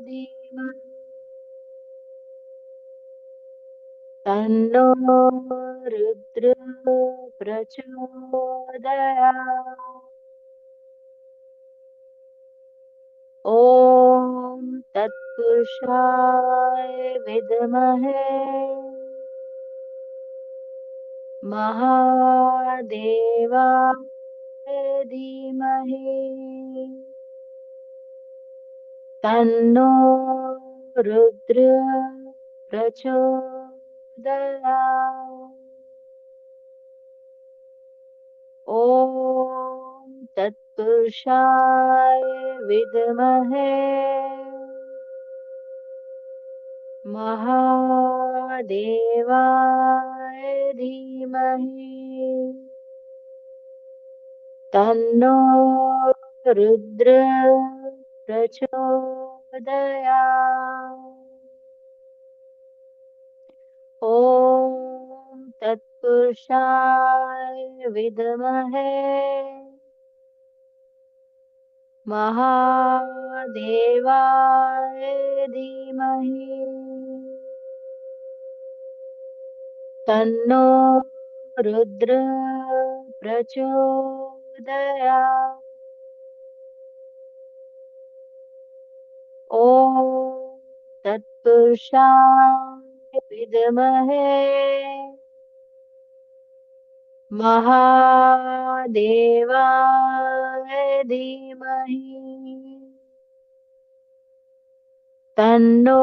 धीमहि तन्नो रुद्र प्रचोदयात्। ओम तत्पुरुषाय विद्महे महादेवाय धीमहि तन्नो रुद्र प्रचोदयात्। ओम तत्पुरुषाय विद्महे महादेवाय धीमहि तन्नो रुद्र प्रचोदयात्। ओम तत्पुरुषाय विद्महे महादेवाय धीमहि तन्नो रुद्र प्रचोदयात्। ओम तत्पुरुषाय विद्महे महादेवाय धीमहि तन्नो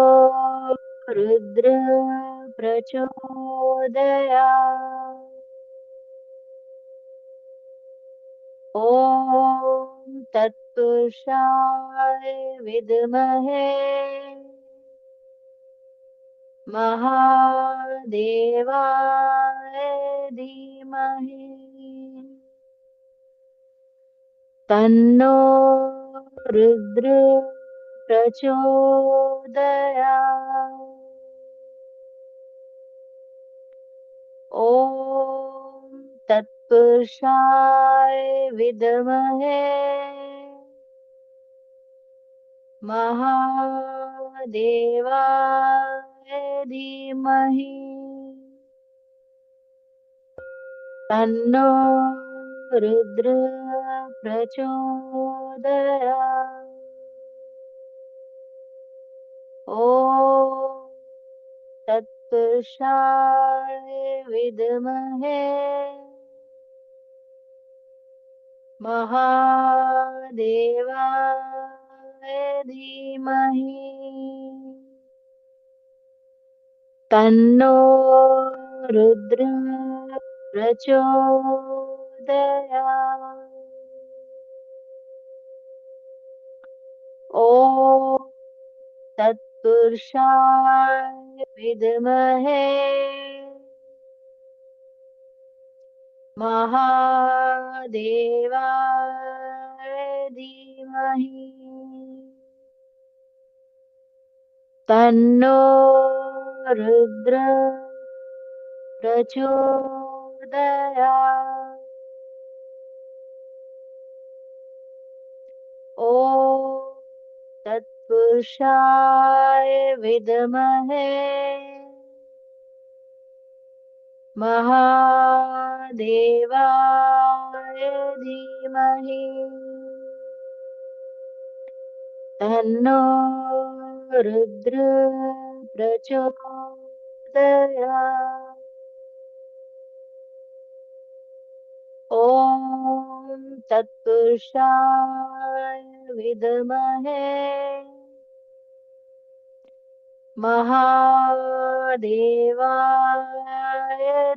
रुद्र प्रचोदयात्। ओम तत्पुरुषाय विद्महे महादेवाय धीमहि तन्नो रुद्र प्रचोदयात्। ओम तत्पुरुषाय विद्महे महादेवाय धीमहि तन्नो रुद्र प्रचोदयात्। ओम तत्पुरुषाय विद्महे महादेवाय धीमहि तन्नो रुद्र प्रचोदयात्। ओम तत्पुरुषाय विद्महे महादेवाय धीमहि तन्नो रुद्र प्रचोदयात्। ओम तत्पुरुषाय विद्महे महादेवाय धीमहि तन्नो रुद्र प्रचोदयात्। ॐ तत्पुरुषाय विद्महे महादेवाय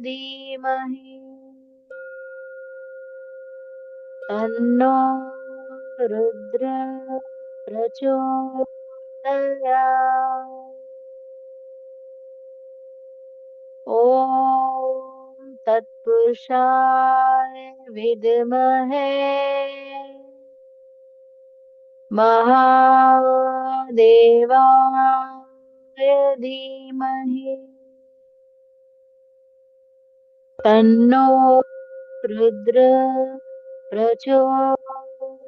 धीमहि तन्नो रुद्र प्रचोदयात्। ॐ तत्पुरुषाय विद्महे महादेवाय धीमहि तन्नो रुद्र प्रचोदयात्।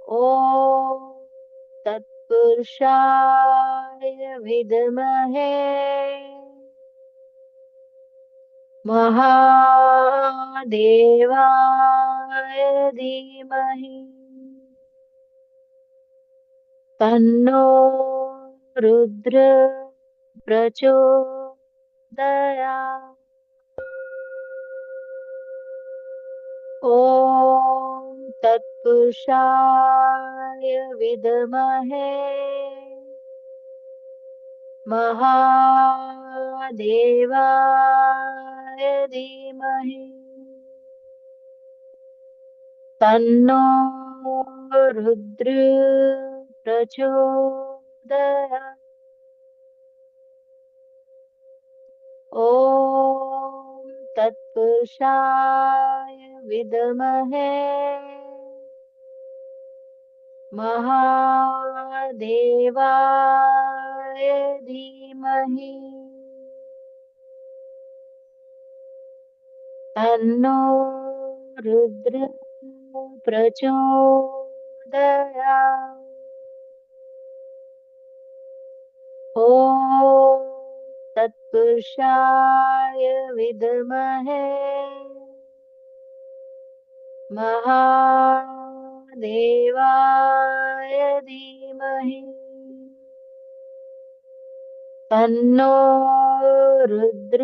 ॐ तत्पुरुषाय विद्महे महादेवाय धीमहि तन्नो रुद्र प्रचोदयात्। ॐ तत्पुरुषाय विद्महे महादेवाय धीमहि तन्नो रुद्र प्रचोदयात्। ॐ तत्पुरुषाय विद्महे महादेवाय धीमहि तन्नो रुद्र प्रचोदयात्। ॐ तत्पुरुषाय विद्महे महादेवाय धीमहि तन्नो रुद्र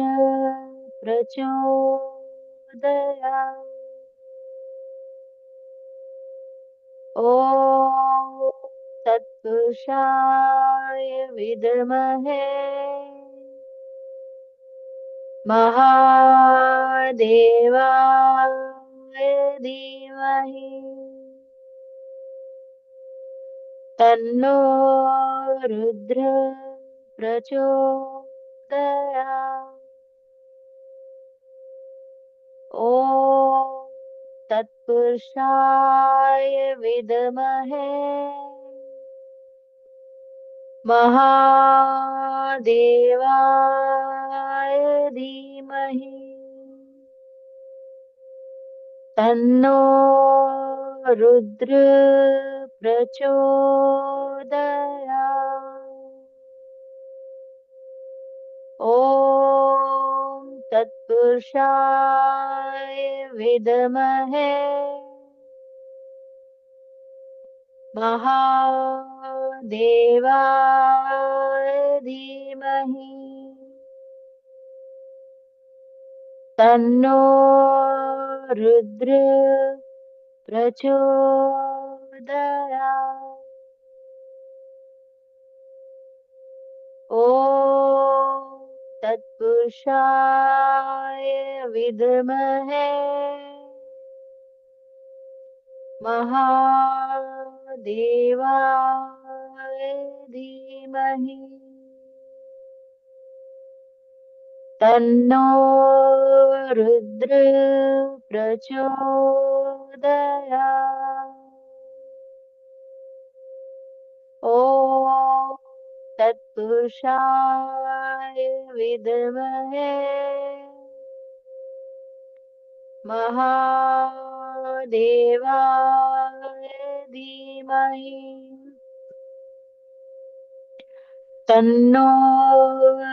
प्रचोदयात्। ॐ तत्पुरुषाय विद्महे महादेवाय धीमहि तन्नो रुद्र प्रचोदयात्। ॐ तत्पुरुषाय विद्महे महादेवाय धीमहि तन्नो रुद्र प्रचोदयात्। ॐ तत्पुरुषाय विद्महे महादेवाय धीमहि तन्नो रुद्र प्रचोदयात्। ॐ तत्पुरुषाय विद्महे महादेवाय धीमहि तन्नो रुद्र प्रचोदयात्। ॐ तत्पुरुषाय विद्महे महादेवाय धीमहि तन्नो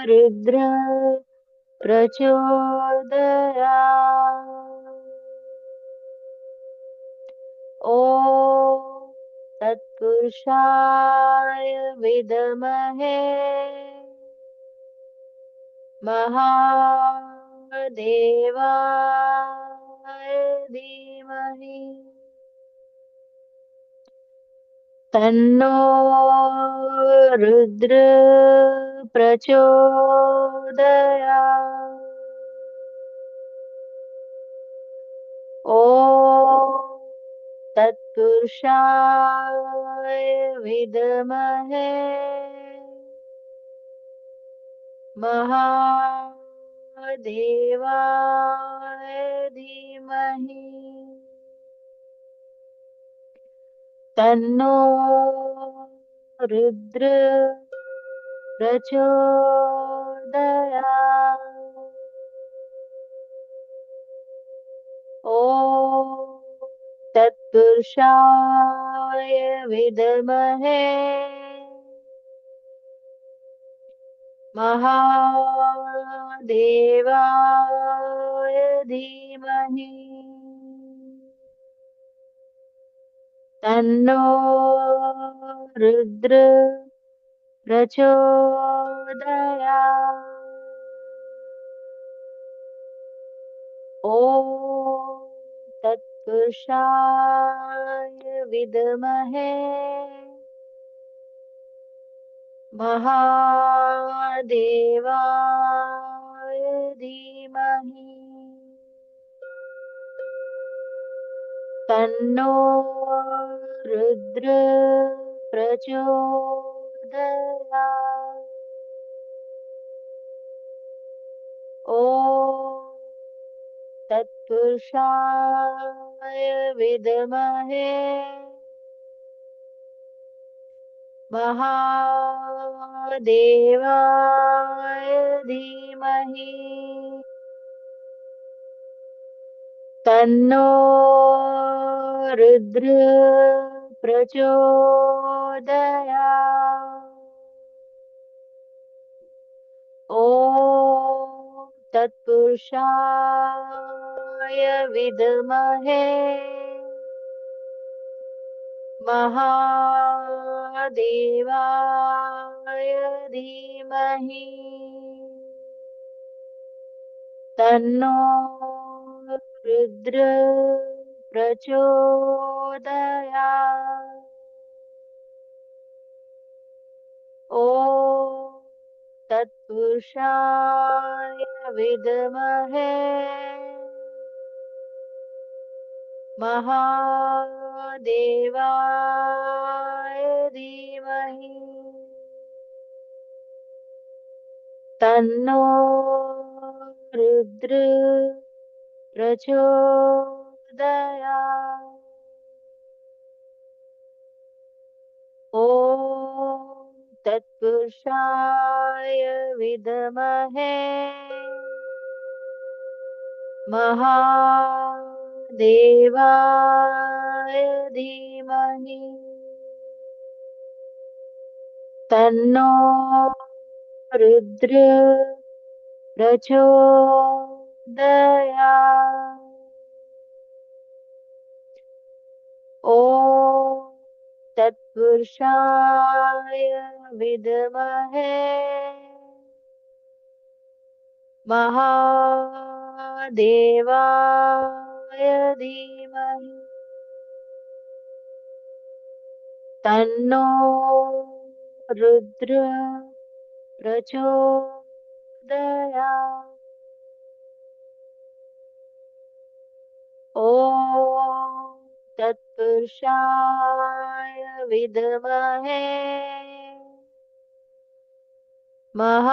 रुद्र प्रचोदयात्। ॐ तत्पुरुषाय विद्महे महादेवाय धीमहि तन्नो रुद्र प्रचोदयात्। ॐ तत्पुरुषाय विद्महे महादेवाय धीमहि तन्नो रुद्र प्रचोदयात्। ॐ तत्पुरुषाय विद्महे महादेवाय धीमहि तन्नो रुद्र प्रचोदयात्। ॐ तत्पुरुषाय विद्महे महादेवाय धीमहि तन्नो रुद्र प्रचोदयात्। ॐ तत्पुरुषाय विद्महे महादेवाय धीमहि तन्नो रुद्र प्रचोदयात्। ॐ तत्पुरुषाय विद्महे महादेवाय धीमहि तन्नो रुद्र प्रचोदयात्। ॐ तत्पुरुषाय विद्महे महादेवाय धीमहि तन्नो रुद्र प्रचोदयात्। ॐ तत्पुरुषाय विद्महे महादेवाय धीमहि तन्नो रुद्र प्रचोदयात्। ॐ तत्पुरुषाय विद्महे महादेवाय धीमहि तन्नो रुद्र प्रचोदयात्। ॐ तत्पुरुषाय विद्महे महादेवाय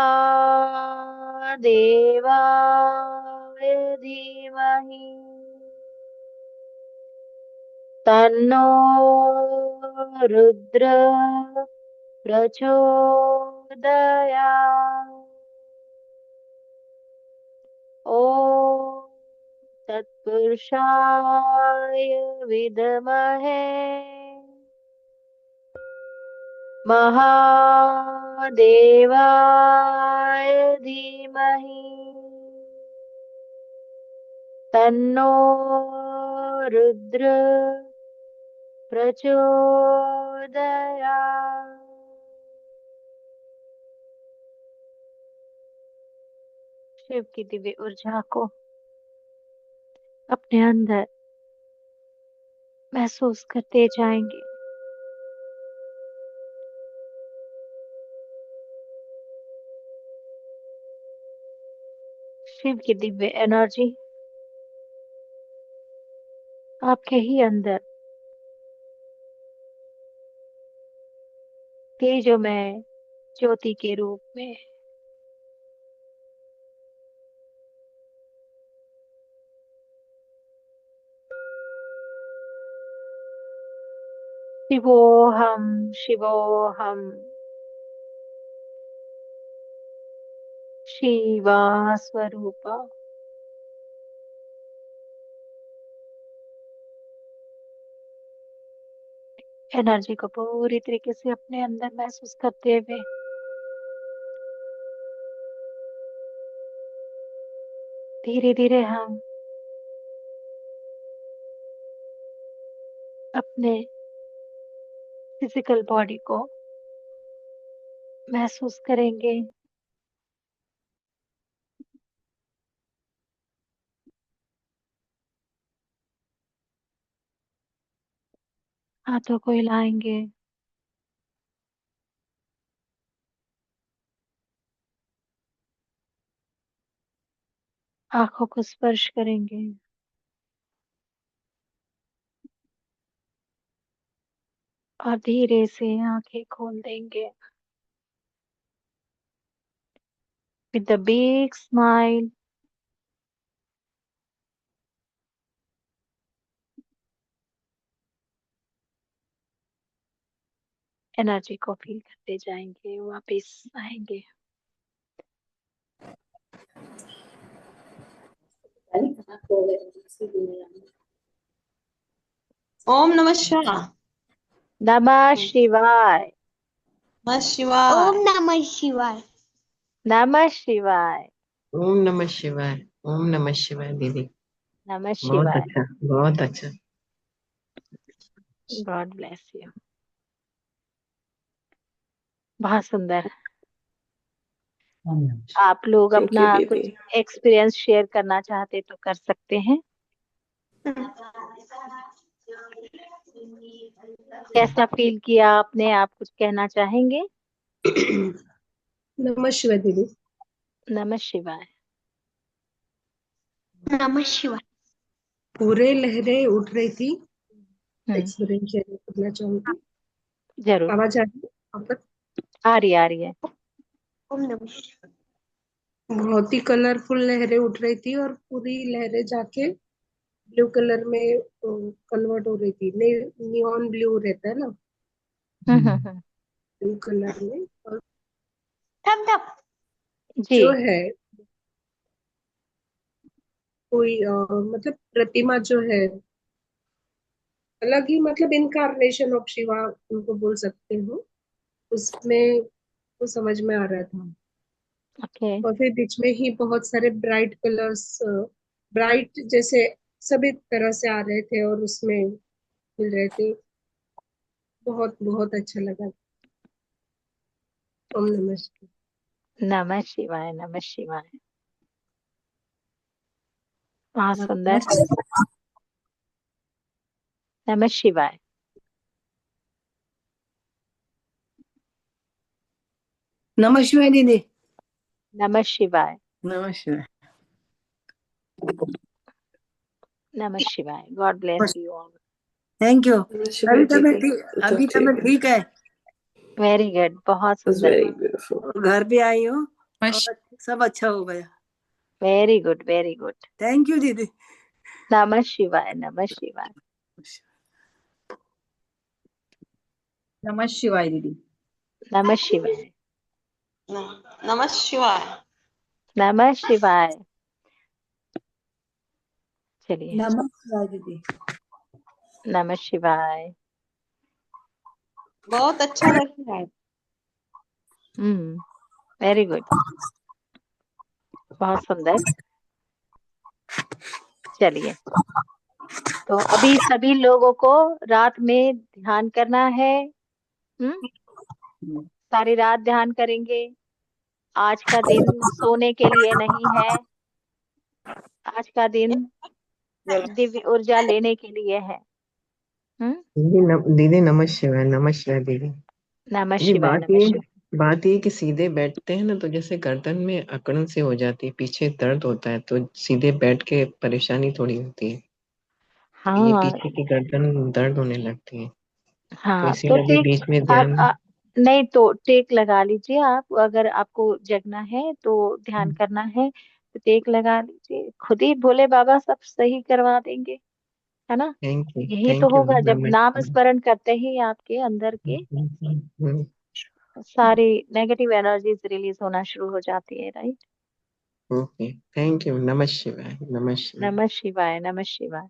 धीमहि तन्नो रुद्र प्रचोदयात्। ॐ तत्पुरुषाय विद्महे महादेवाय धीमहि तन्नो रुद्र प्रचोदयात्। शिव की दिव्य ऊर्जा को अपने अंदर महसूस करते जाएंगे। शिव की दिव्य एनर्जी आपके ही अंदर तेजोमय ज्योति के रूप में शिवोहम शिवोहम शिवा स्वरूपा एनर्जी को पूरी तरीके से अपने अंदर महसूस करते हुए धीरे धीरे हम अपने फिजिकल बॉडी को महसूस करेंगे। हाथों को हिलाएंगे, आंखों को स्पर्श करेंगे और धीरे से आंखें खोल देंगे। With a big smile, energy को फील करते जाएंगे, वापस आएंगे। ओम नमः शिवाय। नमः शिवाय। नमः शिवाय। ओम नमः शिवाय। नमः शिवाय। ओम नमः शिवाय। ओम नमः शिवाय दीदी। नमः बहुत शिवाय। अच्छा, बहुत अच्छा। God bless you. बहुत सुंदर। आप लोग Thank you, अपना कुछ दीदी। एक्सपीरियंस शेयर करना चाहते तो कर सकते हैं। कैसा फील किया आपने? आप कुछ कहना चाहेंगे? नमः शिवाय दीदी। नमः शिवाय। नमः शिवाय। पूरे लहरें उठ रही थी। हम्म, एक्सपीरियंस शेयर करना चाहूंगी। जरूर। आवाज आ रही है आप तक? आ रही है। ओम नमः शिवाय। बहुत ही कलरफुल लहरें उठ रही थी और पूरी लहरें जाके ब्लू कलर में कन्वर्ट हो रही थी। नियॉन ब्लू रहता है ना, हम्म। ब्लू कलर में। और थम्स अप। जी। जो है कोई मतलब प्रतिमा जो है अलग ही, मतलब इनकारनेशन ऑफ शिवा उनको बोल सकते हो, उसमें वो समझ में आ रहा था। ओके। और फिर बीच में ही बहुत सारे ब्राइट कलर्स, ब्राइट जैसे सभी तरह से आ रहे थे और उसमें मिल रहे थे। बहुत बहुत अच्छा लगा। ओम नमः शिवाय। नमः शिवाय। नमः शिवाय। बहुत सुंदर। नमः शिवाय। नमः शिवाय दीदी। नमः शिवाय। नमः शिवाय। नमः शिवाय। God bless you all. Thank you. नमः शिवाय दीदी। It's अभी okay. तबीयत ठीक है। Very good. बहुत It was सुंदर। very beautiful. और घर पे आई हूँ और सब अच्छा हो गया। Very good. Very good. Thank you दीदी। नमः शिवाय। नमः शिवाय। नमः शिवाय दीदी। नमः शिवाय। नमः शिवाय। नमः शिवाय। चलिए। नमः शिवाय दीदी। नमः शिवाय। बहुत अच्छा लग रहा है। वेरी गुड, बहुत सुंदर। चलिए, तो अभी सभी लोगों को रात में ध्यान करना है। सारी रात ध्यान करेंगे। आज का दिन सोने के लिए नहीं है, आज का दिन दिव्य ऊर्जा लेने के लिए है। दीदी नमः शिवाय, नमः शिवाय दीदी। नमः जी, शिवाय, नमः शिवाय। बात ये कि सीधे बैठते हैं ना तो जैसे गर्दन में अकड़न से हो जाती है, पीछे दर्द होता है, तो सीधे बैठ के परेशानी थोड़ी होती है। ये हाँ पीछे की गर्दन दर्द होने लगती है, तो हाँ, तो इसीलिए अभी टेक बीच में आप ध्यान। नहीं तो टेक लगा लीजिए आप, अगर आपको जगना है तो ध्यान करना है तो टेक लगा लीजिए, खुद ही भोले बाबा सब सही करवा देंगे, है ना। यही तो थैंक यू होगा, जब नाम नमस्कार। स्मरण करते ही आपके अंदर के सारी नेगेटिव एनर्जीज रिलीज होना शुरू हो जाती है, राइट। ओके, थैंक यू, नमः शिवाय, नमः शिवाय। नमः शिवाय, नमः शिवाय।